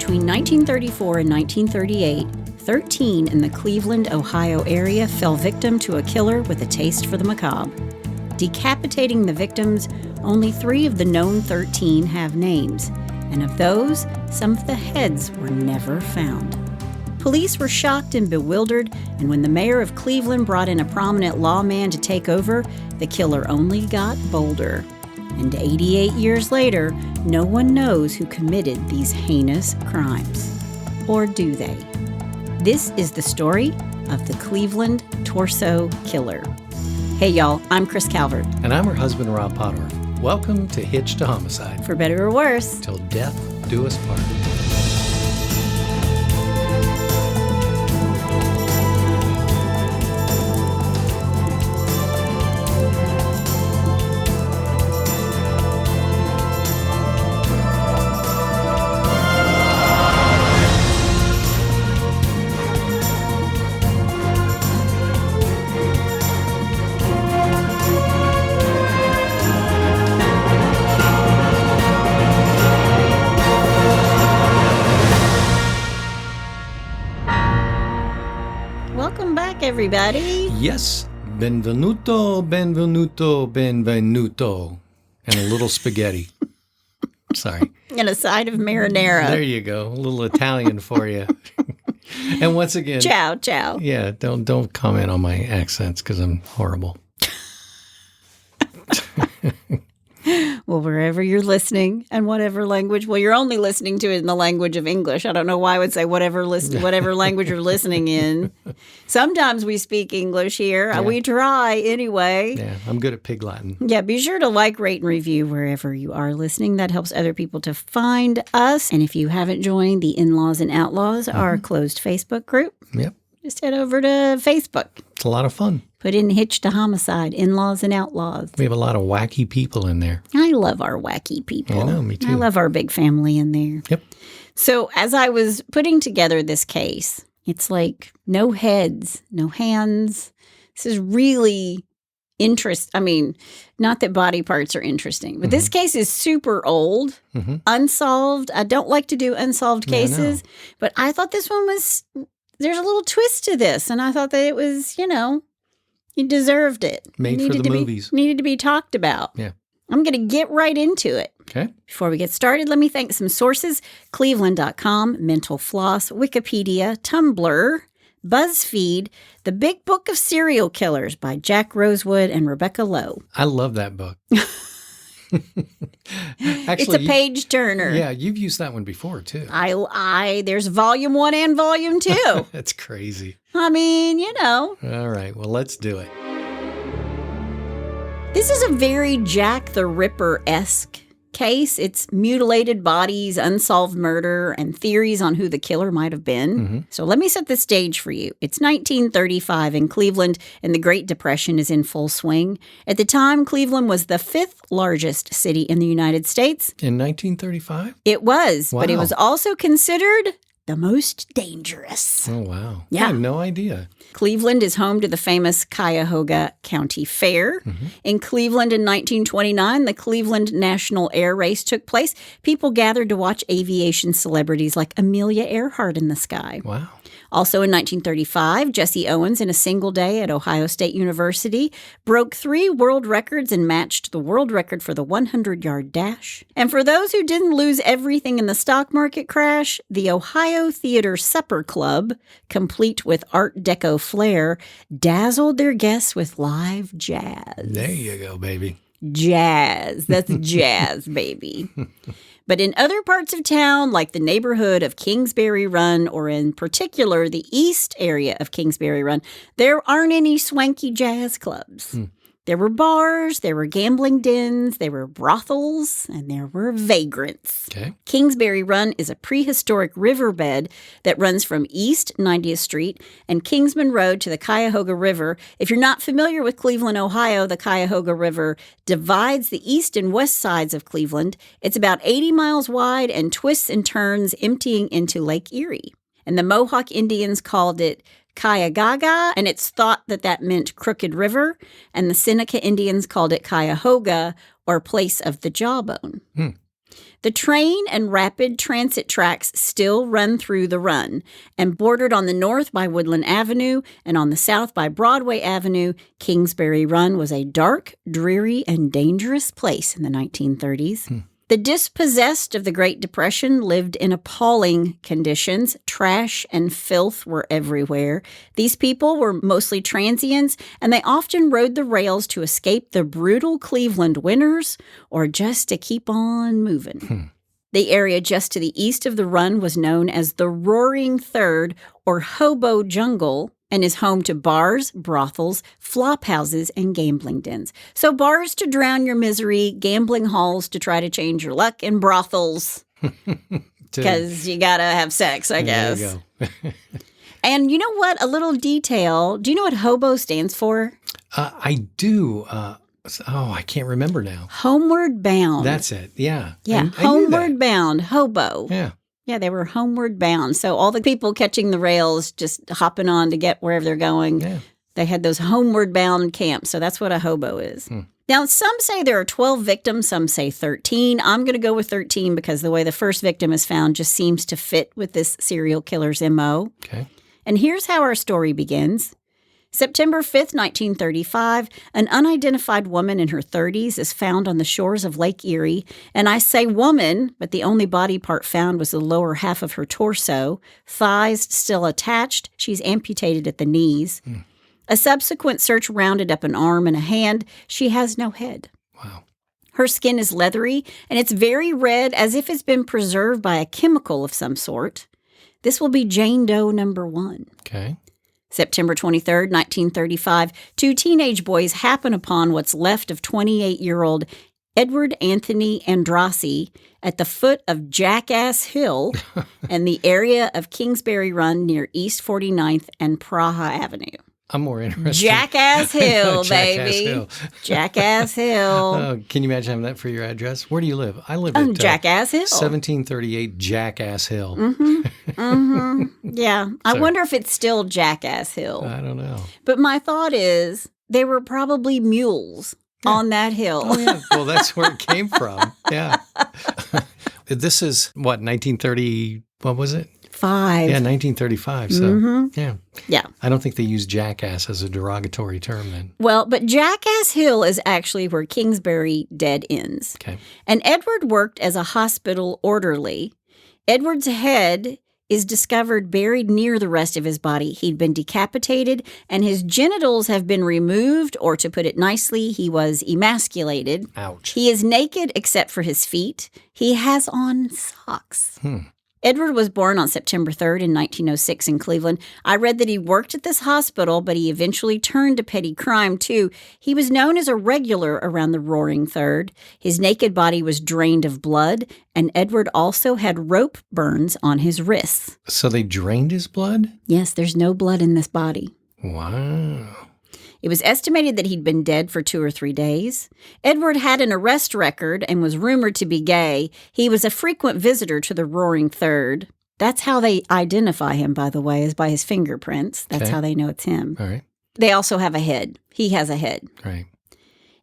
Between 1934 and 1938, 13 in the Cleveland, Ohio area fell victim to a killer with a taste for the macabre. Decapitating the victims, only 3 of the known 13 have names, and of those, some of the heads were never found. Police were shocked and bewildered, and when the mayor of Cleveland brought in a prominent lawman to take over, the killer only got bolder. And 88 years later, no one knows who committed these heinous crimes. Or do they? This is the story of the Cleveland Torso Killer. Hey y'all, I'm KRIS Calvert. And I'm her husband, Rob Potterf. Welcome to Hitched to Homicide. For better or worse. Till death do us part. Everybody. Yes. Benvenuto, benvenuto, benvenuto. And a little spaghetti. Sorry. And a side of marinara. There you go. A little Italian for you. And once again. Ciao, ciao. Yeah, don't comment on my accents because I'm horrible. Well, wherever you're listening and whatever language, you're only listening to it in the language of English. I don't know why I would say whatever language you're listening in. Sometimes we speak English here. Yeah. We try anyway. Yeah, I'm good at Pig Latin. Yeah, be sure to like, rate, and review wherever you are listening. That helps other people to find us. And if you haven't joined the In-Laws and Outlaws, our closed Facebook group, Yep. just head over to Facebook. It's a lot of fun. Put in Hitched to Homicide, In-Laws and Outlaws. We have a lot of wacky people in there. I love our wacky people. I know, me too. I love our big family in there. Yep. So as I was putting together this case, it's like no heads, no hands. This is really not that body parts are interesting, but this case is super old, unsolved. I don't like to do unsolved cases, but I thought this one there's a little twist to this, and I thought that it was, you deserved it. Made for the movies. Needed to be talked about. Yeah. I'm going to get right into it. Okay. Before we get started, let me thank some sources: Cleveland.com, Mental Floss, Wikipedia, Tumblr, BuzzFeed, The Big Book of Serial Killers by Jack Rosewood and Rebecca Lowe. I love that book. It's Actually, a page turner. Yeah, you've used that one before too. There's volume 1 and volume 2. That's crazy. All right, well, let's do it. This is a very Jack the Ripper-esque case. It's mutilated bodies, unsolved murder, and theories on who the killer might have been. So let me set the stage for you. It's 1935 in Cleveland, and the Great Depression is in full swing. At the time, Cleveland was the 5th largest city in the United States. In 1935? It was, Wow. but it was also considered the most dangerous. Oh, wow. Yeah. I had no idea. Cleveland is home to the famous Cuyahoga County Fair. In Cleveland in 1929, the Cleveland National Air Race took place. People gathered to watch aviation celebrities like Amelia Earhart in the sky. Wow. Also in 1935, Jesse Owens, in a single day at Ohio State University, broke 3 world records and matched the world record for the 100-yard dash. And for those who didn't lose everything in the stock market crash, the Ohio Theater Supper Club, complete with Art Deco flair, dazzled their guests with live jazz. There you go, baby. Jazz. That's jazz, baby. But in other parts of town, like the neighborhood of Kingsbury Run, or in particular the east area of Kingsbury Run, there aren't any swanky jazz clubs. There were bars, there were gambling dens, there were brothels, and there were vagrants. Okay. Kingsbury Run is a prehistoric riverbed that runs from East 90th Street and Kingsman Road to the Cuyahoga River. If you're not familiar with Cleveland, Ohio, the Cuyahoga River divides the east and west sides of Cleveland. It's about 80 miles wide and twists and turns, emptying into Lake Erie. And the Mohawk Indians called it Cuyahoga, and it's thought that meant Crooked River, and the Seneca Indians called it Cuyahoga, or place of the jawbone. The train and rapid transit tracks still run through the run, and bordered on the north by Woodland Avenue and on the south by Broadway Avenue, Kingsbury Run was a dark, dreary, and dangerous place in the 1930s. The dispossessed of the Great Depression lived in appalling conditions. Trash and filth were everywhere. These people were mostly transients, and they often rode the rails to escape the brutal Cleveland winters or just to keep on moving. The area just to the east of the run was known as the Roaring Third or Hobo Jungle, and is home to bars, brothels, flop houses, and gambling dens. So bars to drown your misery, gambling halls to try to change your luck, and brothels because you got to have sex, I guess. There you go. And you know what? A little detail. Do you know what hobo stands for? I do. I can't remember now. Homeward bound. That's it. Yeah. Yeah. I knew that. Homeward bound. Hobo. Yeah. Yeah, they were homeward bound. So all the people catching the rails, just hopping on to get wherever they're going, they had those homeward bound camps. So that's what a hobo is. Now, some say there are 12 victims. Some say 13. I'm going to go with 13 because the way the first victim is found just seems to fit with this serial killer's MO. Okay. And here's how our story begins. September 5th, 1935, an unidentified woman in her 30s is found on the shores of Lake Erie. And I say woman, but the only body part found was the lower half of her torso, thighs still attached. She's amputated at the knees. A subsequent search rounded up an arm and a hand. She has no head. Wow. Her skin is leathery, and it's very red, as if it's been preserved by a chemical of some sort. This will be Jane Doe number 1. Okay. September 23rd, 1935, two teenage boys happen upon what's left of 28-year-old Edward Anthony Andrassi at the foot of Jackass Hill in the area of Kingsbury Run near East 49th and Praha Avenue. I'm more interested. Jackass Hill, Jackass baby. Hill. Jackass Hill. Can you imagine having that for your address? Where do you live? I live at Jackass Hill. 1738 Jackass Hill. Yeah. I wonder if it's still Jackass Hill. I don't know. But my thought is there were probably mules on that hill. Oh, yeah. Well, that's where it came from. Yeah. This is, 1930, what was it? 5. Yeah, 1935. So, Yeah. I don't think they use jackass as a derogatory term then. Well, but Jackass Hill is actually where Kingsbury Dead ends. Okay. And Edward worked as a hospital orderly. Edward's head is discovered buried near the rest of his body. He'd been decapitated, and his genitals have been removed, or to put it nicely, he was emasculated. Ouch. He is naked except for his feet. He has on socks. Edward was born on September 3rd in 1906 in Cleveland. I read that he worked at this hospital, but he eventually turned to petty crime, too. He was known as a regular around the Roaring Third. His naked body was drained of blood, and Edward also had rope burns on his wrists. So they drained his blood? Yes, there's no blood in this body. Wow. It was estimated that he'd been dead for 2 or 3 days. Edward had an arrest record and was rumored to be gay. He was a frequent visitor to the Roaring Third. That's how they identify him, by the way, is by his fingerprints. That's how they know it's him. All right. They also have a head. He has a head. Right.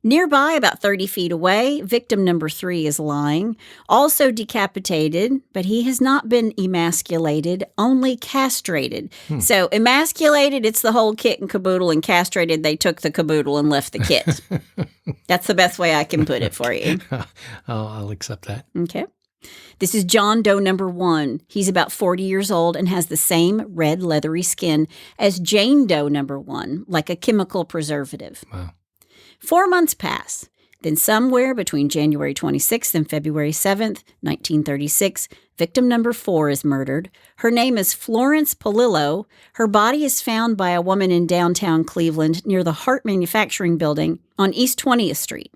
Nearby, about 30 feet away, victim number 3 is lying, also decapitated, but he has not been emasculated, only castrated. So emasculated, it's the whole kit and caboodle, and castrated, they took the caboodle and left the kit. That's the best way I can put it for you. I'll accept that. Okay. This is John Doe number 1. He's about 40 years old and has the same red leathery skin as Jane Doe number 1, like a chemical preservative. Wow. 4 months pass. Then somewhere between January 26th and February 7th, 1936, victim number 4 is murdered. Her name is Florence Polillo. Her body is found by a woman in downtown Cleveland near the Hart Manufacturing Building on East 20th Street.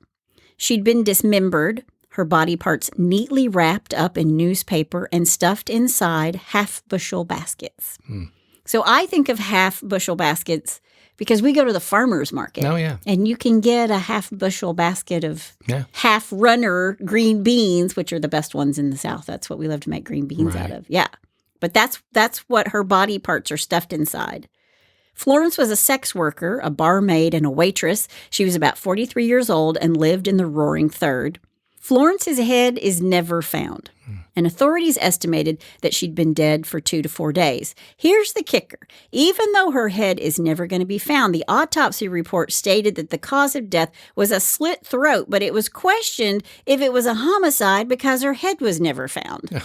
She'd been dismembered, her body parts neatly wrapped up in newspaper and stuffed inside half-bushel baskets. So I think of half-bushel baskets because we go to the farmer's market. Oh, yeah. And you can get a half-bushel basket of half-runner green beans, which are the best ones in the South. That's what we love to make green beans out of. Yeah. But that's what her body parts are stuffed inside. Florence was a sex worker, a barmaid, and a waitress. She was about 43 years old and lived in the Roaring Third. Florence's head is never found, and authorities estimated that she'd been dead for 2 to 4 days. Here's the kicker. Even though her head is never going to be found, the autopsy report stated that the cause of death was a slit throat, but it was questioned if it was a homicide because her head was never found. And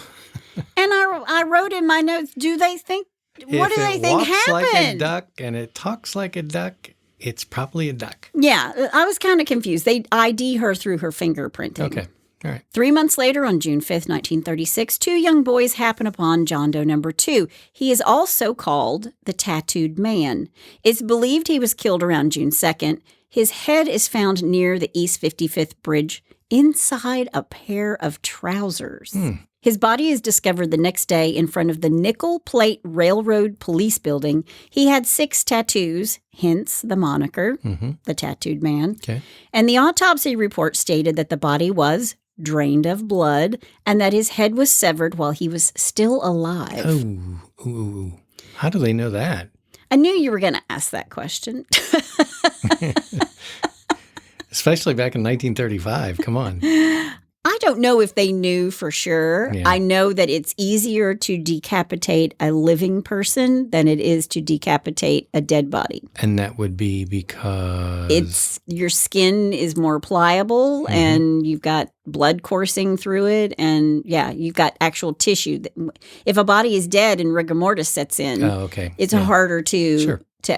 I wrote in my notes, what do they think happened? If it walks like a duck and it talks like a duck, it's probably a duck. Yeah, I was kind of confused. They ID her through her fingerprinting. Okay, all right. 3 months later, on June 5th, 1936, 2 young boys happen upon John Doe number 2. He is also called the Tattooed Man. It's believed he was killed around June 2nd. His head is found near the East 55th Bridge inside a pair of trousers. His body is discovered the next day in front of the Nickel Plate Railroad Police Building. He had 6 tattoos, hence the moniker, the Tattooed Man. Okay. And the autopsy report stated that the body was drained of blood and that his head was severed while he was still alive. Oh, ooh. How do they know that? I knew you were going to ask that question. Especially back in 1935. Come on. I don't know if they knew for sure. Yeah. I know that it's easier to decapitate a living person than it is to decapitate a dead body. And that would be because Your skin is more pliable and you've got blood coursing through it. And yeah, you've got actual tissue. If a body is dead and rigor mortis sets in, it's harder to I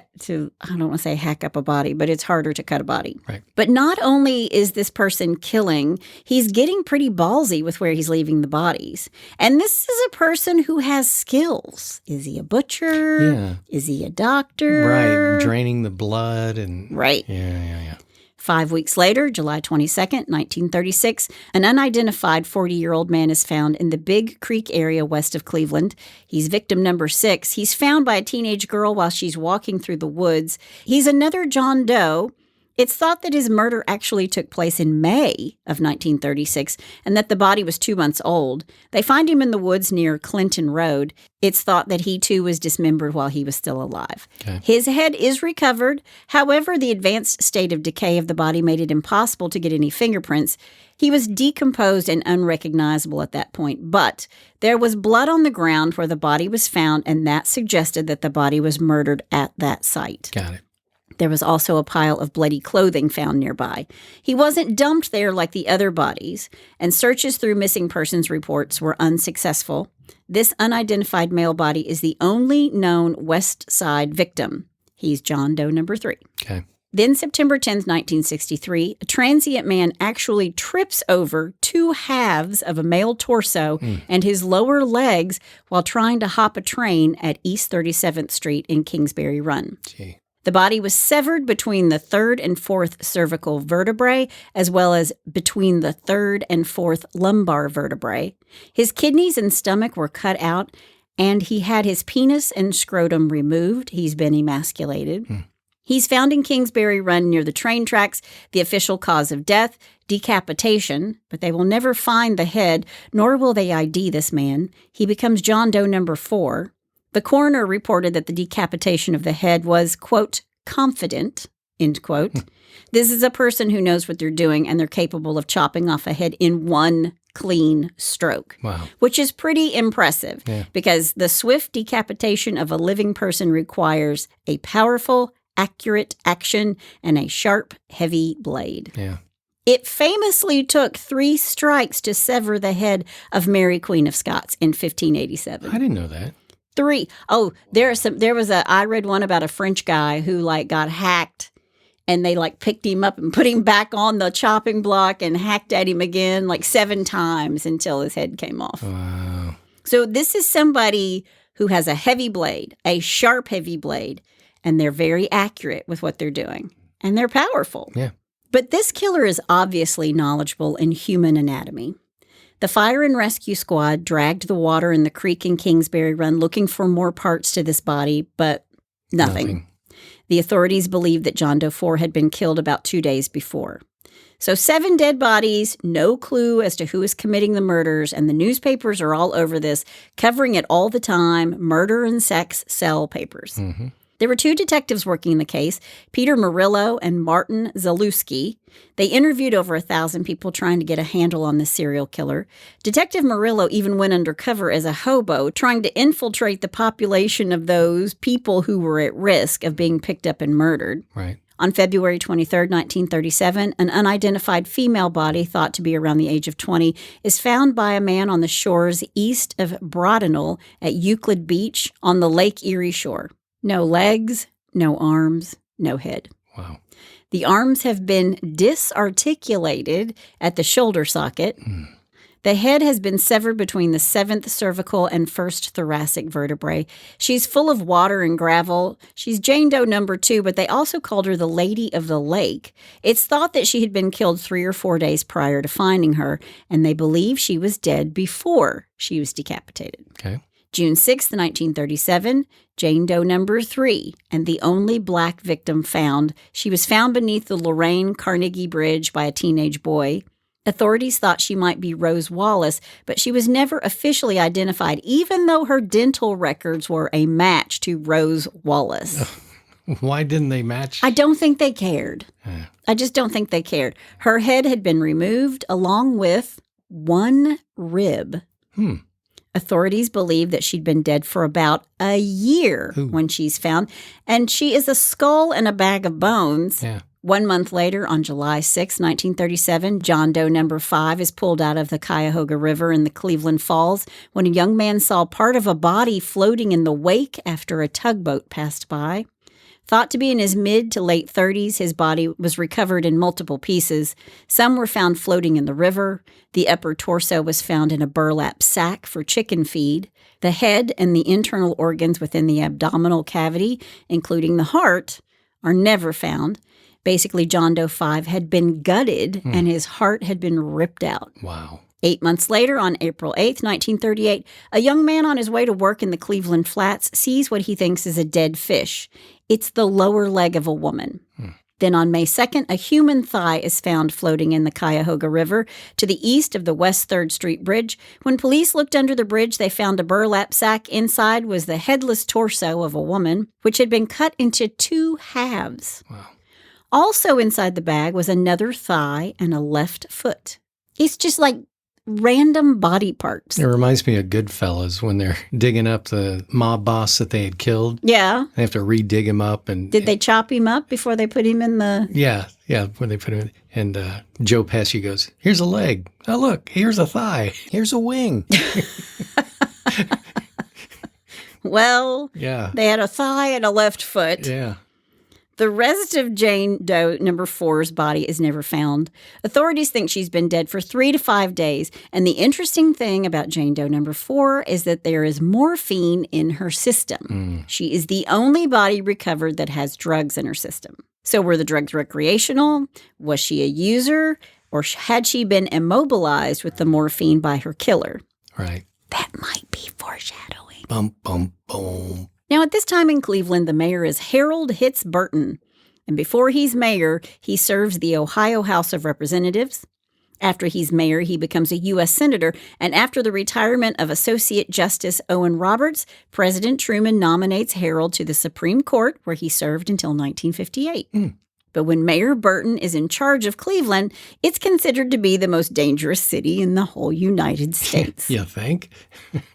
don't want to say hack up a body, but it's harder to cut a body. Right. But not only is this person killing, he's getting pretty ballsy with where he's leaving the bodies. And this is a person who has skills. Is he a butcher? Yeah. Is he a doctor? Right. Draining the blood and Right. Yeah. 5 weeks later, July 22nd, 1936, an unidentified 40-year-old man is found in the Big Creek area west of Cleveland. He's victim number 6. He's found by a teenage girl while she's walking through the woods. He's another John Doe. It's thought that his murder actually took place in May of 1936 and that the body was 2 months old. They find him in the woods near Clinton Road. It's thought that he too was dismembered while he was still alive. Okay. His head is recovered. However, the advanced state of decay of the body made it impossible to get any fingerprints. He was decomposed and unrecognizable at that point, but there was blood on the ground where the body was found, and that suggested that the body was murdered at that site. Got it. There was also a pile of bloody clothing found nearby. He wasn't dumped there like the other bodies, and searches through missing persons reports were unsuccessful. This unidentified male body is the only known West Side victim. He's John Doe number 3. Okay. Then September 10th, 1963, a transient man actually trips over 2 halves of a male torso and his lower legs while trying to hop a train at East 37th Street in Kingsbury Run. Gee. The body was severed between the 3rd and 4th cervical vertebrae, as well as between the 3rd and 4th lumbar vertebrae. His kidneys and stomach were cut out, and he had his penis and scrotum removed. He's been emasculated. He's found in Kingsbury Run near the train tracks. The official cause of death, decapitation, but they will never find the head, nor will they ID this man. He becomes John Doe number 4. The coroner reported that the decapitation of the head was, quote, confident, end quote. This is a person who knows what they're doing, and they're capable of chopping off a head in one clean stroke. Wow. Which is pretty impressive because the swift decapitation of a living person requires a powerful, accurate action and a sharp, heavy blade. Yeah. It famously took 3 strikes to sever the head of Mary Queen of Scots in 1587. I didn't know that. 3. Oh, I read one about a French guy who got hacked and they picked him up and put him back on the chopping block and hacked at him again 7 times until his head came off. Wow. So this is somebody who has a heavy blade, a sharp, heavy blade, and they're very accurate with what they're doing. And they're powerful. Yeah. But this killer is obviously knowledgeable in human anatomy. The fire and rescue squad dragged the water in the creek in Kingsbury Run looking for more parts to this body, but nothing. The authorities believed that John Doe 4 had been killed about 2 days before. So 7 dead bodies, no clue as to who is committing the murders, and the newspapers are all over this, covering it all the time, murder and sex sell papers. There were 2 detectives working in the case, Peter Murillo and Martin Zalewski. They interviewed over 1,000 people trying to get a handle on this serial killer. Detective Murillo even went undercover as a hobo, trying to infiltrate the population of those people who were at risk of being picked up and murdered. Right. On February 23, 1937, an unidentified female body, thought to be around the age of 20, is found by a man on the shores east of Broadinal at Euclid Beach on the Lake Erie shore. No legs, no arms, no head. Wow. The arms have been disarticulated at the shoulder socket. The head has been severed between the 7th cervical and 1st thoracic vertebrae. She's full of water and gravel. She's Jane Doe number 2, but they also called her the Lady of the Lake. It's thought that she had been killed 3 or 4 days prior to finding her, and they believe she was dead before she was decapitated. Okay. June 6, 1937, Jane Doe number 3, and the only black victim found. She was found beneath the Lorraine Carnegie Bridge by a teenage boy. Authorities thought she might be Rose Wallace, but she was never officially identified, even though her dental records were a match to Rose Wallace. Why didn't they match? I don't think they cared. I just don't think they cared. Her head had been removed along with 1 rib. Authorities believe that she'd been dead for about a year when she's found, and she is a skull and a bag of bones. Yeah. 1 month later, on July 6, 1937, John Doe number 5 is pulled out of the Cuyahoga River in the Cleveland Falls when a young man saw part of a body floating in the wake after a tugboat passed by. Thought to be in his mid to late 30s, his body was recovered in multiple pieces. Some were found floating in the river. The upper torso was found in a burlap sack for chicken feed. The head and the internal organs within the abdominal cavity, including the heart, are never found. Basically, John Doe 5 had been gutted and his heart had been ripped out. Wow. 8 months later, on April 8th, 1938, a young man on his way to work in the Cleveland Flats sees what he thinks is a dead fish. It's the lower leg of a woman. Then on May 2nd, a human thigh is found floating in the Cuyahoga River to the east of the West 3rd Street Bridge. When police looked under the bridge, they found a burlap sack. Inside was the headless torso of a woman, which had been cut into 2 halves. Wow. Also inside the bag was another thigh and a left foot. It's just like random body parts. It reminds me of Goodfellas when they're digging up the mob boss that they had killed. Yeah. They have to re-dig him up. And did they chop him up before they put him in the... Yeah, when they put him in. And Joe Pesci goes, here's a leg. Oh, look, here's a thigh. Here's a wing. Well, yeah, they had a thigh and a left foot. Yeah. The rest of Jane Doe number 4's body is never found. Authorities think she's been dead for 3 to 5 days. And the interesting thing about Jane Doe number 4 is that there is morphine in her system. She is the only body recovered that has drugs in her system. So were the drugs recreational? Was she a user? Or had she been immobilized with the morphine by her killer? Right. That might be foreshadowing. Bum, bum, boom. Now, at this time in Cleveland, the mayor is Harold Hitz Burton. And before he's mayor, he serves the Ohio House of Representatives. After he's mayor, he becomes a U.S. senator. And after the retirement of Associate Justice Owen Roberts, President Truman nominates Harold to the Supreme Court, where he served until 1958. But when Mayor Burton is in charge of Cleveland, it's considered to be the most dangerous city in the whole United States. You think?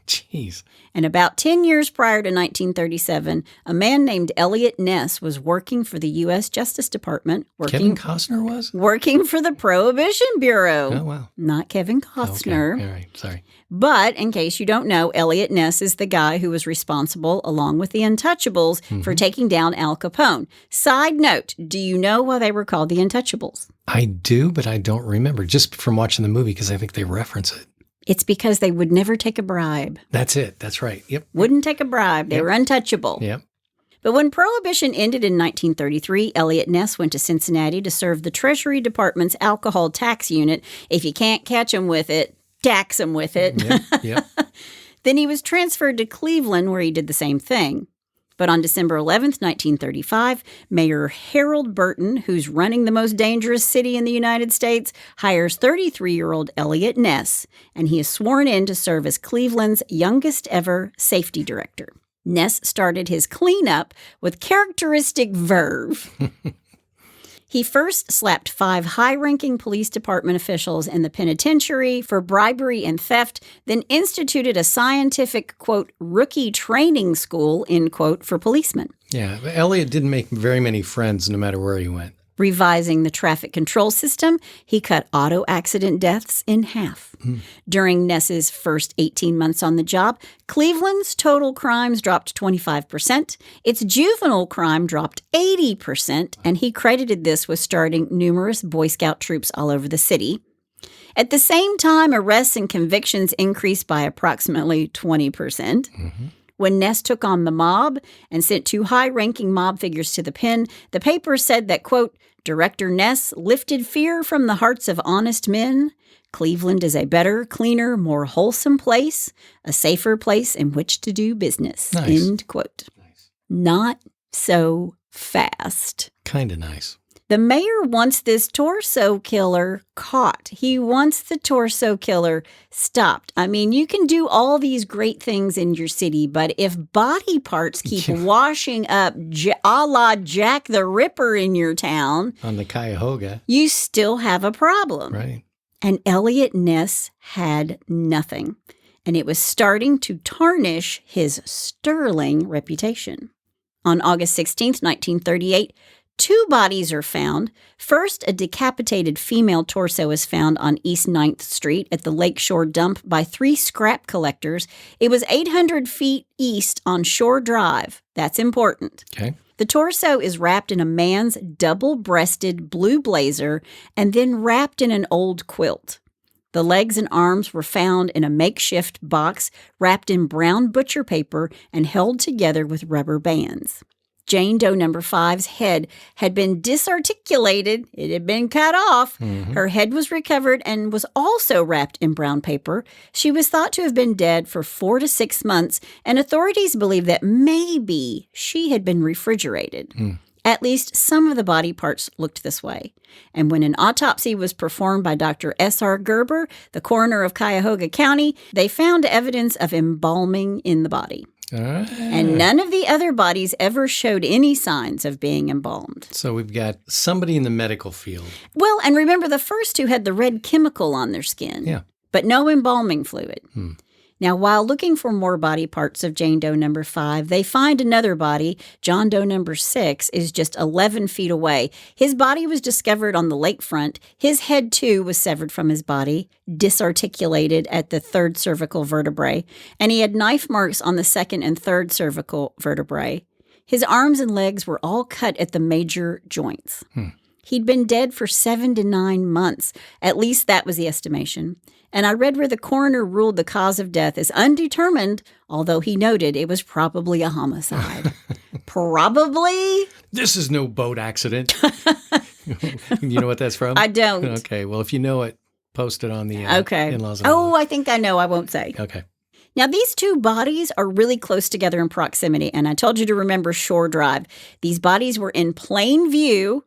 Jeez. And about 10 years prior to 1937, a man named Elliot Ness was working for the U.S. Justice Department. Kevin Costner was? Working for the Prohibition Bureau. Oh, wow. Not Kevin Costner. Okay. All right. Sorry. But in case you don't know, Elliot Ness is the guy who was responsible, along with the Untouchables, for taking down Al Capone. Side note, do you know why they were called the Untouchables? I do, but I don't remember. Just from watching the movie, because I think they reference it. It's because they would never take a bribe. That's it. That's right. Yep. Wouldn't take a bribe. They were untouchable. Yep. But when Prohibition ended in 1933, Elliot Ness went to Cincinnati to serve the Treasury Department's alcohol tax unit. If you can't catch them with it, tax them with it. Yep. Then he was transferred to Cleveland, where he did the same thing. But on December 11th, 1935, Mayor Harold Burton, who's running the most dangerous city in the United States, hires 33-year-old Elliot Ness, and he is sworn in to serve as Cleveland's youngest ever safety director. Ness started his cleanup with characteristic verve. He first slapped 5 high-ranking police department officials in the penitentiary for bribery and theft, then instituted a scientific, quote, rookie training school, end quote, for policemen. Yeah, but Elliot didn't make very many friends no matter where he went. Revising the traffic control system, he cut auto accident deaths in half. During Ness's first 18 months on the job, Cleveland's total crimes dropped 25%. Its juvenile crime dropped 80%, and he credited this with starting numerous Boy Scout troops all over the city. At the same time, arrests and convictions increased by approximately 20%. When Ness took on the mob and sent 2 high-ranking mob figures to the pen, the paper said that, quote, Director Ness lifted fear from the hearts of honest men. Cleveland is a better, cleaner, more wholesome place, a safer place in which to do business, Nice. End quote. Nice. Not so fast. Kind of nice. The mayor wants this torso killer caught. He wants the torso killer stopped. I mean, you can do all these great things in your city, but if body parts keep washing up a la Jack the Ripper in your town, On the Cuyahoga. you still have a problem. Right. And Elliot Ness had nothing. And it was starting to tarnish his sterling reputation. On August 16th, 1938, 2 bodies are found. First, a decapitated female torso is found on East 9th Street at the Lakeshore dump by 3 scrap collectors. It was 800 feet east on Shore Drive. That's important. Okay. The torso is wrapped in a man's double-breasted blue blazer and then wrapped in an old quilt. The legs and arms were found in a makeshift box wrapped in brown butcher paper and held together with rubber bands. Jane Doe No. 5's head had been disarticulated. It had been cut off. Her head was recovered and was also wrapped in brown paper. She was thought to have been dead for 4 to 6 months, and authorities believe that maybe she had been refrigerated. At least some of the body parts looked this way. And when an autopsy was performed by Dr. S.R. Gerber, the coroner of Cuyahoga County, they found evidence of embalming in the body. And none of the other bodies ever showed any signs of being embalmed. So we've got somebody in the medical field. Well, and remember the first 2 had the red chemical on their skin, but no embalming fluid. Now, while looking for more body parts of Jane Doe No. 5, they find another body. John Doe No. 6 is just 11 feet away. His body was discovered on the lakefront. His head, too, was severed from his body, disarticulated at the 3rd cervical vertebrae, and he had knife marks on the 2nd and 3rd cervical vertebrae. His arms and legs were all cut at the major joints. He'd been dead for 7 to 9 months. At least that was the estimation. And I read where the coroner ruled the cause of death as undetermined, although he noted it was probably a homicide. Probably? This is no boat accident. You know what that's from? I don't. Okay, well, if you know it, post it on the in-laws. Oh, I think I know. I won't say. Okay. Now, these 2 bodies are really close together in proximity, and I told you to remember Shore Drive. These bodies were in plain view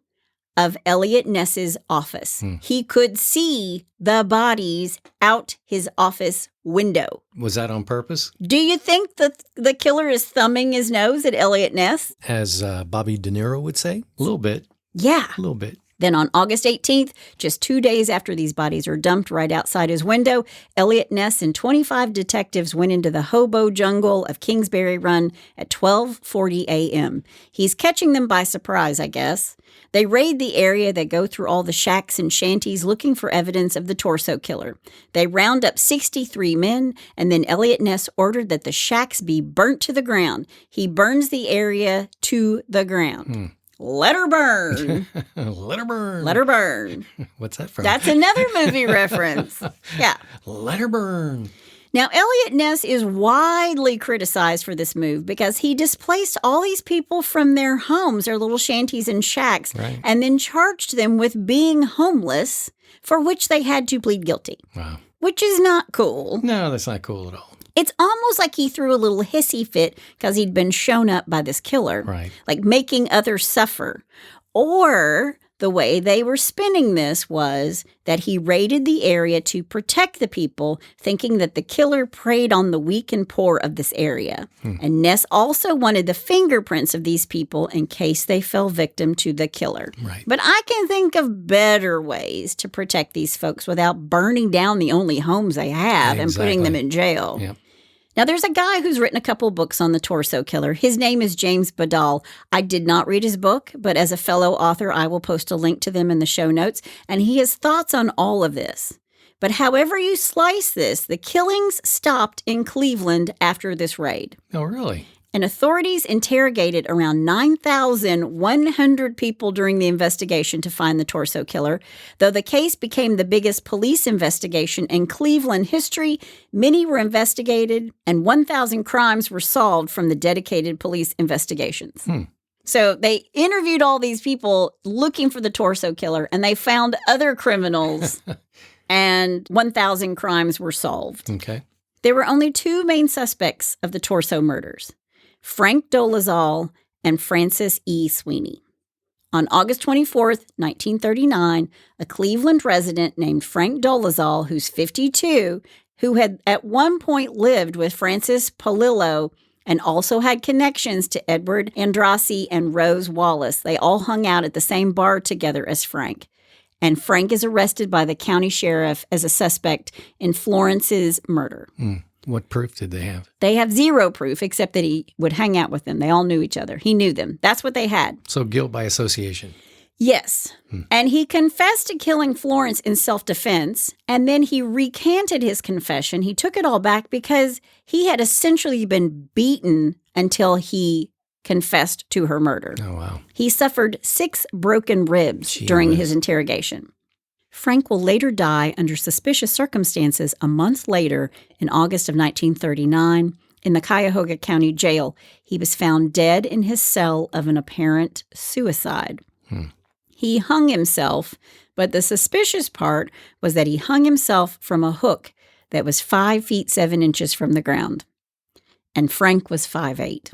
of Elliot Ness's office. He could see the bodies out his office window. Was that on purpose? Do you think the killer is thumbing his nose at Elliot Ness? As Bobby De Niro would say? A little bit. Yeah. A little bit. Then on August 18th, just 2 days after these bodies are dumped right outside his window, Elliot Ness and 25 detectives went into the hobo jungle of Kingsbury Run at 12:40 a.m. He's catching them by surprise, I guess. They raid the area. They go through all the shacks and shanties looking for evidence of the torso killer. They round up 63 men, and then Elliot Ness ordered that the shacks be burnt to the ground. He burns the area to the ground. Let her burn. Let her burn. Let her burn. What's that from? That's another movie reference. Yeah. Let her burn. Now, Elliot Ness is widely criticized for this move because he displaced all these people from their homes, their little shanties and shacks, and then charged them with being homeless, for which they had to plead guilty. Wow. Which is not cool. No, that's not cool at all. It's almost like he threw a little hissy fit because he'd been shown up by this killer. Right. Like making others suffer. Or the way they were spinning this was that he raided the area to protect the people, thinking that the killer preyed on the weak and poor of this area. And Ness also wanted the fingerprints of these people in case they fell victim to the killer. Right. But I can think of better ways to protect these folks without burning down the only homes they have and putting them in jail. Yep. Now, there's a guy who's written a couple books on the torso killer. His name is James Badal. I did not read his book, but as a fellow author, I will post a link to them in the show notes, and he has thoughts on all of this. But however you slice this, the killings stopped in Cleveland after this raid. Oh, really? And authorities interrogated around 9,100 people during the investigation to find the torso killer. Though the case became the biggest police investigation in Cleveland history, many were investigated and 1,000 crimes were solved from the dedicated police investigations. So they interviewed all these people looking for the torso killer, and they found other criminals, and 1,000 crimes were solved. Okay. There were only two main suspects of the torso murders: Frank Dolezal and Francis E. Sweeney. On August 24th, 1939, a Cleveland resident named Frank Dolezal, who's 52, who had at one point lived with Francis Polillo and also had connections to Edward Andrassy and Rose Wallace. They all hung out at the same bar together as Frank. And Frank is arrested by the county sheriff as a suspect in Florence's murder. What proof did they have? They have zero proof except that he would hang out with them. They all knew each other. He knew them. That's what they had. So guilt by association. Yes. And he confessed to killing Florence in self-defense, and then he recanted his confession. He took it all back because he had essentially been beaten until he confessed to her murder. Oh, wow. He suffered 6 broken ribs during his interrogation. Frank will later die under suspicious circumstances a month later in August of 1939 in the Cuyahoga County Jail. He was found dead in his cell of an apparent suicide. He hung himself, but the suspicious part was that he hung himself from a hook that was 5 feet 7 inches from the ground. And Frank was 5'8".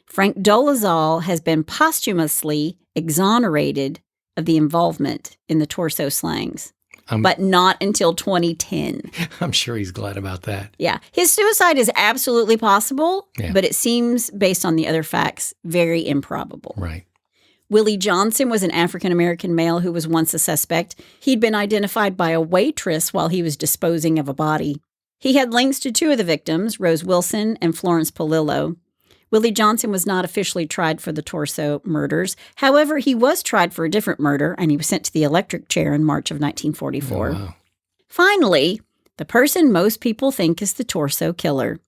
Frank Dolezal has been posthumously exonerated of the involvement in the torso slayings, but not until 2010. I'm sure he's glad about that. Yeah. His suicide is absolutely possible, but it seems, based on the other facts, very improbable. Right. Willie Johnson was an African-American male who was once a suspect. He'd been identified by a waitress while he was disposing of a body. He had links to 2 of the victims, Rose Wilson and Florence Polillo. Willie Johnson was not officially tried for the torso murders. However, he was tried for a different murder, and he was sent to the electric chair in March of 1944. Oh, wow. Finally, the person most people think is the torso killer,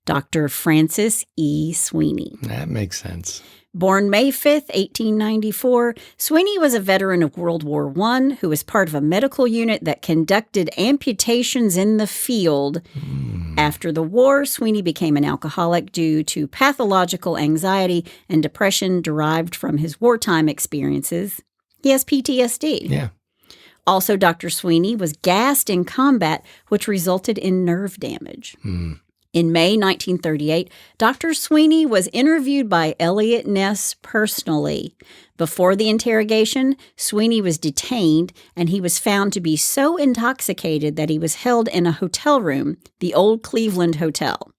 Dr. Francis E. Sweeney. That makes sense. Born May 5th, 1894, Sweeney was a veteran of World War I who was part of a medical unit that conducted amputations in the field. After the war, Sweeney became an alcoholic due to pathological anxiety and depression derived from his wartime experiences. He has PTSD. Yeah. Also, Dr. Sweeney was gassed in combat, which resulted in nerve damage. In May 1938, Dr. Sweeney was interviewed by Eliot Ness personally. Before the interrogation, Sweeney was detained, and he was found to be so intoxicated that he was held in a hotel room, the Old Cleveland Hotel.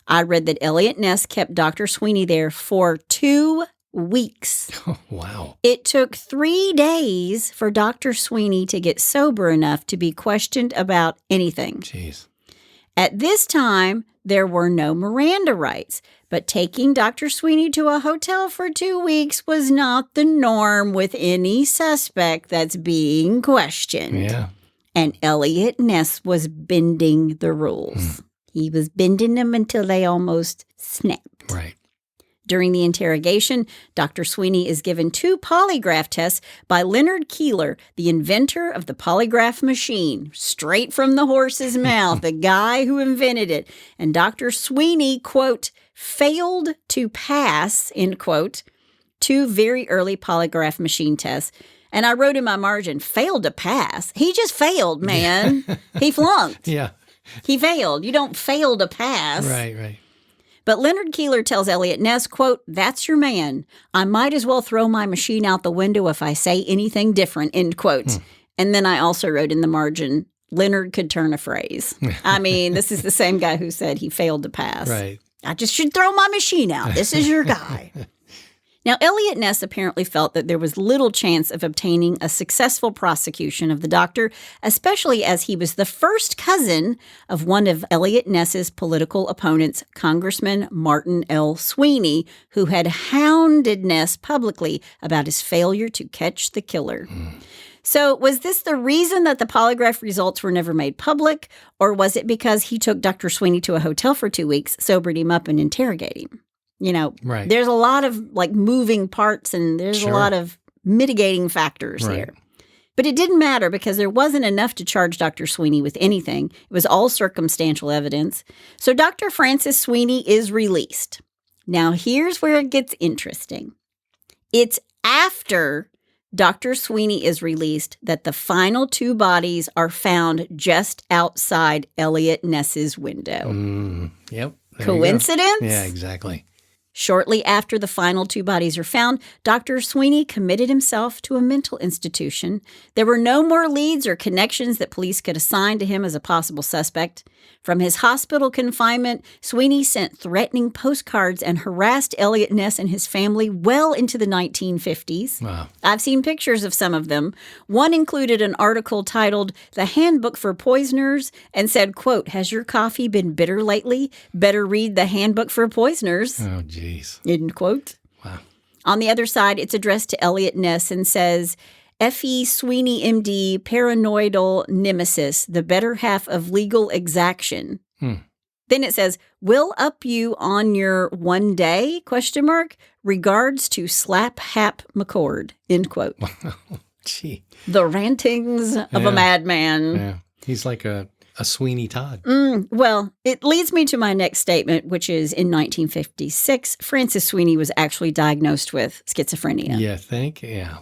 I read that Eliot Ness kept Dr. Sweeney there for 2 weeks. Oh, wow. It took 3 days for Dr. Sweeney to get sober enough to be questioned about anything. Jeez. At this time, there were no Miranda rights, but taking Dr. Sweeney to a hotel for 2 weeks was not the norm with any suspect that's being questioned. Yeah. And Eliot Ness was bending the rules. He was bending them until they almost snapped. Right. During the interrogation, Dr. Sweeney is given 2 polygraph tests by Leonard Keeler, the inventor of the polygraph machine, straight from the horse's mouth, the guy who invented it. And Dr. Sweeney, quote, failed to pass, end quote, 2 very early polygraph machine tests. And I wrote in my margin, failed to pass. He just failed, man. He flunked. Yeah. He failed. You don't fail to pass. Right, right. But Leonard Keeler tells Elliot Ness, quote, "That's your man. I might as well throw my machine out the window if I say anything different," end quote. And then I also wrote in the margin, Leonard could turn a phrase. I mean, this is the same guy who said he failed to pass. Right. I just should throw my machine out. This is your guy. Now, Elliot Ness apparently felt that there was little chance of obtaining a successful prosecution of the doctor, especially as he was the first cousin of one of Elliot Ness's political opponents, Congressman Martin L. Sweeney, who had hounded Ness publicly about his failure to catch the killer. So was this the reason that the polygraph results were never made public, or was it because he took Dr. Sweeney to a hotel for 2 weeks, sobered him up, and interrogated him? You know, Right. There's a lot of moving parts and there's a lot of mitigating factors there. But it didn't matter because there wasn't enough to charge Dr. Sweeney with anything. It was all circumstantial evidence. So Dr. Francis Sweeney is released. Now, here's where it gets interesting. It's after Dr. Sweeney is released that the final 2 bodies are found just outside Elliot Ness's window. Yep. Coincidence? Yeah, exactly. Shortly after the final 2 bodies are found, Dr. Sweeney committed himself to a mental institution. There were no more leads or connections that police could assign to him as a possible suspect. From his hospital confinement, Sweeney sent threatening postcards and harassed Elliot Ness and his family well into the 1950s. Wow. I've seen pictures of some of them. One included an article titled "The Handbook for Poisoners" and said, quote, "Has your coffee been bitter lately? Better read the Handbook for Poisoners." Oh, geez. End quote. Wow. On the other side, it's addressed to Elliot Ness and says, F.E. Sweeney, M.D., paranoidal nemesis, the better half of legal exaction. Then it says, will up you on your one day, ? Regards to Slap Hap McCord, end quote. Gee. The rantings of a madman. Yeah. He's like a Sweeney Todd. Well, it leads me to my next statement, which is in 1956, Francis Sweeney was actually diagnosed with schizophrenia. You think? Yeah.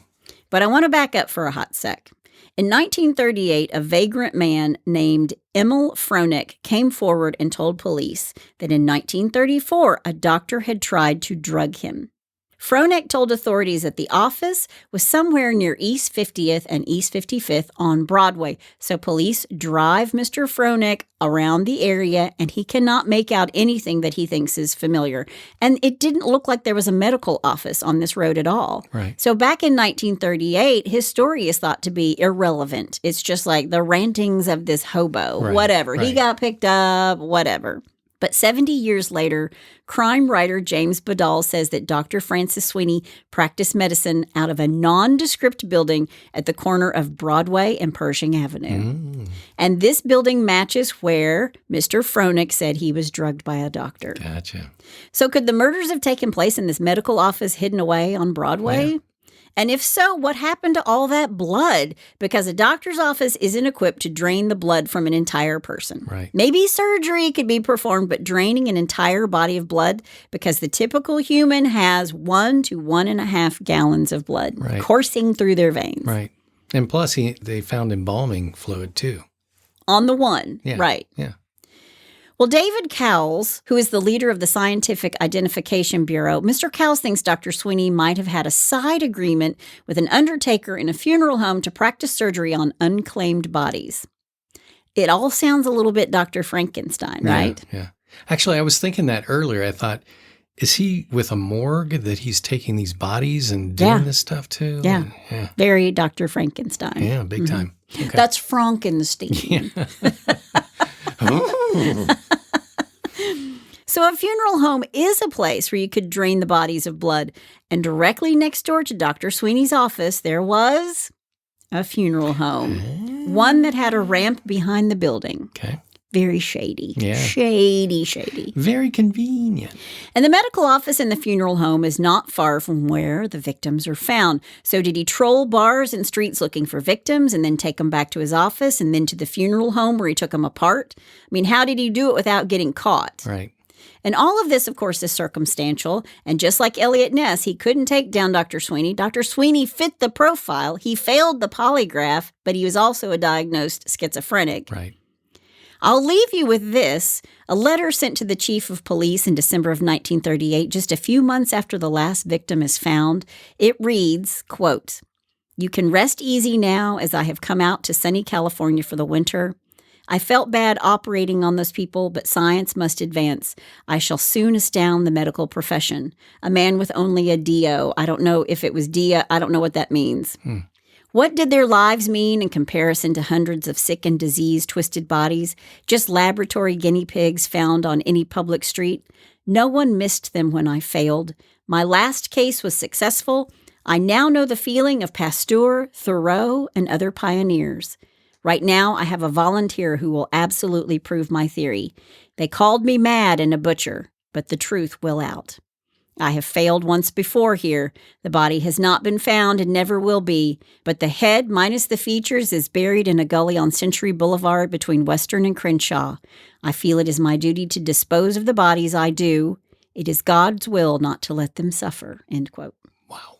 But I want to back up for a hot sec. In 1938, a vagrant man named Emil Fronek came forward and told police that in 1934, a doctor had tried to drug him. Fronek told authorities that the office was somewhere near East 50th and East 55th on Broadway. So police drive Mr. Fronek around the area, and he cannot make out anything that he thinks is familiar. And it didn't look like there was a medical office on this road at all. Right. So back in 1938, his story is thought to be irrelevant. It's just like the rantings of this hobo, whatever. He got picked up, whatever. But 70 years later, crime writer James Badal says that Dr. Francis Sweeney practiced medicine out of a nondescript building at the corner of Broadway and Pershing Avenue. And this building matches where Mr. Fronek said he was drugged by a doctor. Gotcha. So could the murders have taken place in this medical office hidden away on Broadway? Yeah. And if so, what happened to all that blood? Because a doctor's office isn't equipped to drain the blood from an entire person. Right. Maybe surgery could be performed, but draining an entire body of blood, because the typical human has 1 to 1.5 gallons of blood coursing through their veins. Right. And plus, they found embalming fluid, too. On the one, Yeah. right. Yeah. Well, David Cowles, who is the leader of the Scientific Identification Bureau, Mr. Cowles thinks Dr. Sweeney might have had a side agreement with an undertaker in a funeral home to practice surgery on unclaimed bodies. It all sounds a little bit Dr. Frankenstein, right? Yeah. Actually, I was thinking that earlier. I thought, is he with a morgue that he's taking these bodies and doing this stuff too? Yeah. And, Very Dr. Frankenstein. yeah, big time. Okay. That's Frankenstein. So a funeral home is a place where you could drain the bodies of blood. And directly next door to Dr. Sweeney's office, there was a funeral home. One that had a ramp behind the building. Okay. Very shady. Yeah. Shady. Very convenient. And the medical office in the funeral home is not far from where the victims are found. So did he troll bars and streets looking for victims and then take them back to his office and then to the funeral home where he took them apart? I mean, how did he do it without getting caught? Right. And all of this, of course, is circumstantial. And just like Elliot Ness, he couldn't take down Dr. Sweeney. Dr. Sweeney fit the profile. He failed the polygraph, but he was also a diagnosed schizophrenic. Right. I'll leave you with this. A letter sent to the chief of police in December of 1938, just a few months after the last victim is found. It reads, quote, "You can rest easy now as I have come out to sunny California for the winter. I felt bad operating on those people, but science must advance. I shall soon astound the medical profession. A man with only a DO. I don't know if it was DIA. I don't know what that means. What did their lives mean in comparison to hundreds of sick and diseased, twisted bodies? Just laboratory guinea pigs found on any public street? No one missed them when I failed. My last case was successful. I now know the feeling of Pasteur, Thoreau, and other pioneers. Right now, I have a volunteer who will absolutely prove my theory. They called me mad and a butcher, but the truth will out. I have failed once before here. The body has not been found and never will be, but the head, minus the features, is buried in a gully on Century Boulevard between Western and Crenshaw. I feel it is my duty to dispose of the bodies I do. It is God's will not to let them suffer." End quote. Wow.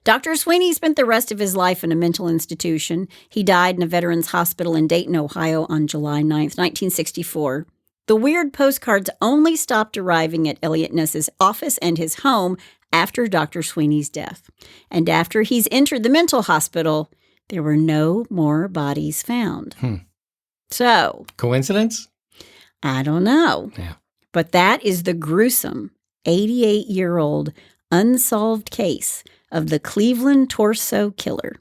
Dr. Sweeney spent the rest of his life in a mental institution. He died in a veterans hospital in Dayton, Ohio on July 9th, 1964. The weird postcards only stopped arriving at Elliot Ness's office and his home after Dr. Sweeney's death. And after he's entered the mental hospital, there were no more bodies found. So, Coincidence? I don't know. Yeah. But that is the gruesome 88-year-old unsolved case of the Cleveland torso killer.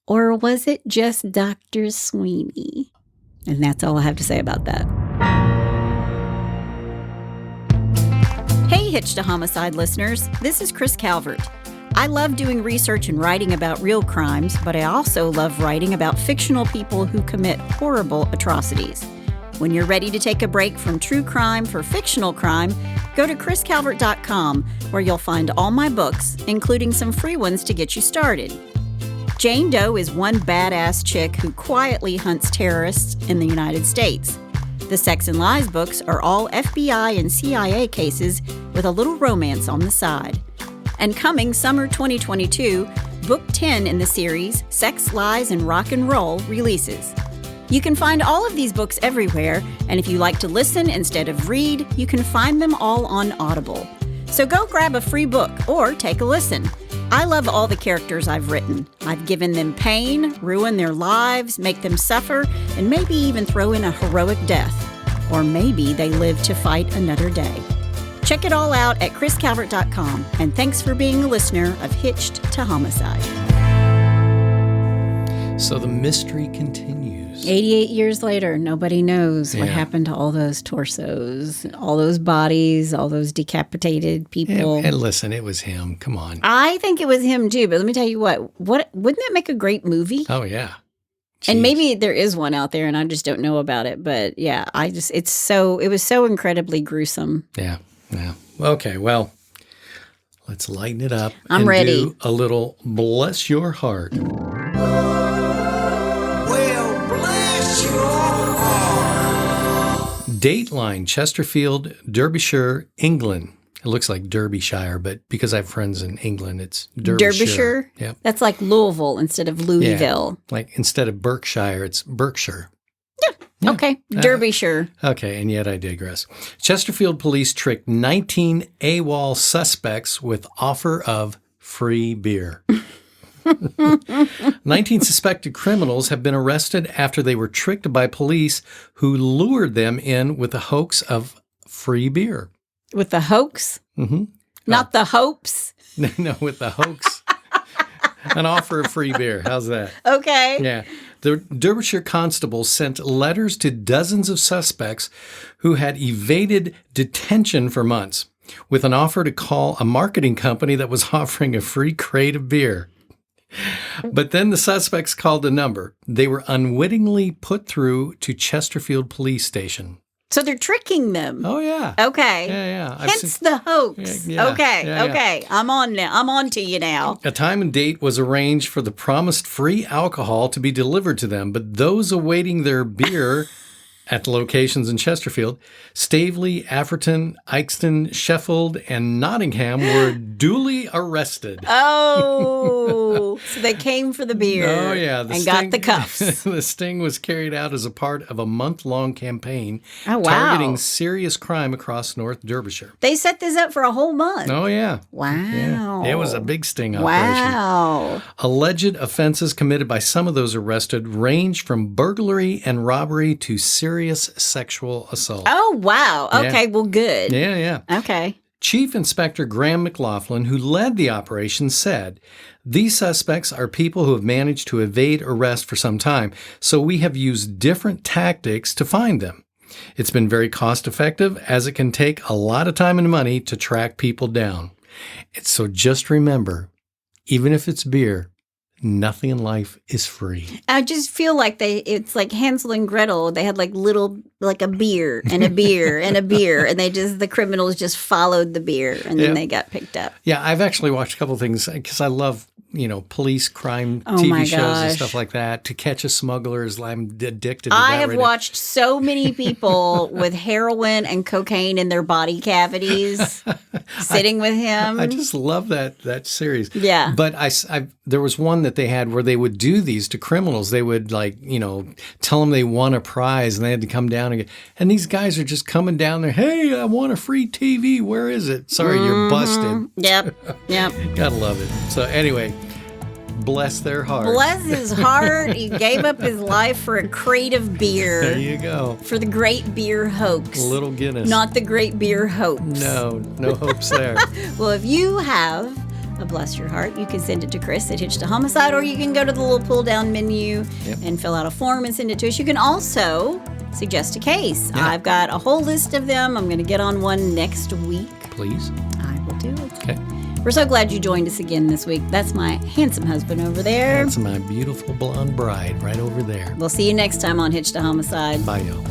Or was it just Dr. Sweeney? And that's all I have to say about that. Hey, Hitch to Homicide listeners. This is KRIS Calvert. I love doing research and writing about real crimes, but I also love writing about fictional people who commit horrible atrocities. When you're ready to take a break from true crime for fictional crime, go to KRISCalvert.com, where you'll find all my books, including some free ones to get you started. Jane Doe is one badass chick who quietly hunts terrorists in the United States. The Sex and Lies books are all FBI and CIA cases with a little romance on the side. And coming summer 2022, Book 10 in the series, Sex, Lies, and Rock and Roll, releases. You can find all of these books everywhere, and if you like to listen instead of read, you can find them all on Audible. So go grab a free book or take a listen. I love all the characters I've written. I've given them pain, ruined their lives, make them suffer, and maybe even throw in a heroic death. Or maybe they live to fight another day. Check it all out at KRISCalvert.com, and thanks for being a listener of Hitched to Homicide. So the mystery continues. 88 years later, nobody knows what happened to all those torsos, all those bodies, all those decapitated people. And listen, it was him. Come on. I think it was him too, but let me tell you what wouldn't that make a great movie? Oh, yeah. Jeez. And maybe there is one out there and I just don't know about it. But yeah, it was so incredibly gruesome. Yeah. Yeah. Okay. Well, let's lighten it up. I'm ready. Do a little bless your heart. Dateline, Chesterfield, Derbyshire, England. It looks like Derbyshire, but because I have friends in England, it's Derbyshire. Yep. That's like Louisville instead of Louisville. Yeah. Like instead of Berkshire, it's Berkshire. Yeah. Okay. Derbyshire. Okay, and yet I digress. Chesterfield police tricked 19 AWOL suspects with offer of free beer. 19 suspected criminals have been arrested after they were tricked by police who lured them in with the hoax of free beer. With the hoax? Mm-hmm. Not the hopes? No, with the hoax. An offer of free beer. How's that? Okay. Yeah. The Derbyshire constables sent letters to dozens of suspects who had evaded detention for months with an offer to call a marketing company that was offering a free crate of beer. But then the suspects called a number. They were unwittingly put through to Chesterfield Police Station. So they're tricking them. Oh, yeah. Okay. Yeah. Hence the hoax. Yeah. Okay. I'm on now. I'm on to you now. A time and date was arranged for the promised free alcohol to be delivered to them, but those awaiting their beer At the locations in Chesterfield, Staveley, Afferton, Ixton, Sheffield, and Nottingham were duly arrested. Oh, so they came for the beer. Oh, yeah. And got the cuffs. The sting was carried out as a part of a month-long campaign Wow. targeting serious crime across North Derbyshire. They set this up for a whole month. Oh, yeah. Wow. Yeah. It was a big sting operation. Wow. Alleged offenses committed by some of those arrested range from burglary and robbery to serious sexual assault. Oh, wow. Okay, well, good. Yeah, yeah. Okay. Chief Inspector Graham McLaughlin, who led the operation, said, "These suspects are people who have managed to evade arrest for some time, so we have used different tactics to find them. It's been very cost effective, as it can take a lot of time and money to track people down. And so just remember, even if it's beer, nothing in life is free." I just feel like it's like Hansel and Gretel. They had like a beer and a beer and a beer, and the criminals just followed the beer, and then they got picked up. Yeah, I've actually watched a couple of things because I love, police crime Oh TV my shows and gosh. stuff like that. To Catch a Smuggler is, I'm addicted to that. I have right now. watched so many people with heroin and cocaine in their body cavities sitting with him. I just love that series. Yeah. But there was one that they had where they would do these to criminals. They would tell them they won a prize and they had to come down again. And these guys are just coming down there. Hey, I want a free TV. Where is it? Sorry, you're busted. Yep. Gotta love it. So anyway, bless their heart. Bless his heart. He gave up his life for a crate of beer. There you go. For the great beer hoax. A little Guinness. Not the great beer hoax. No hopes there. Well, if you have a bless your heart, you can send it to KRIS at Hitch to Homicide, or you can go to the little pull down menu and fill out a form and send it to us. You can also suggest a case. Yeah. I've got a whole list of them. I'm going to get on one next week. Please. I will do it. Okay. We're so glad you joined us again this week. That's my handsome husband over there. That's my beautiful blonde bride right over there. We'll see you next time on Hitch to Homicide. Bye, y'all.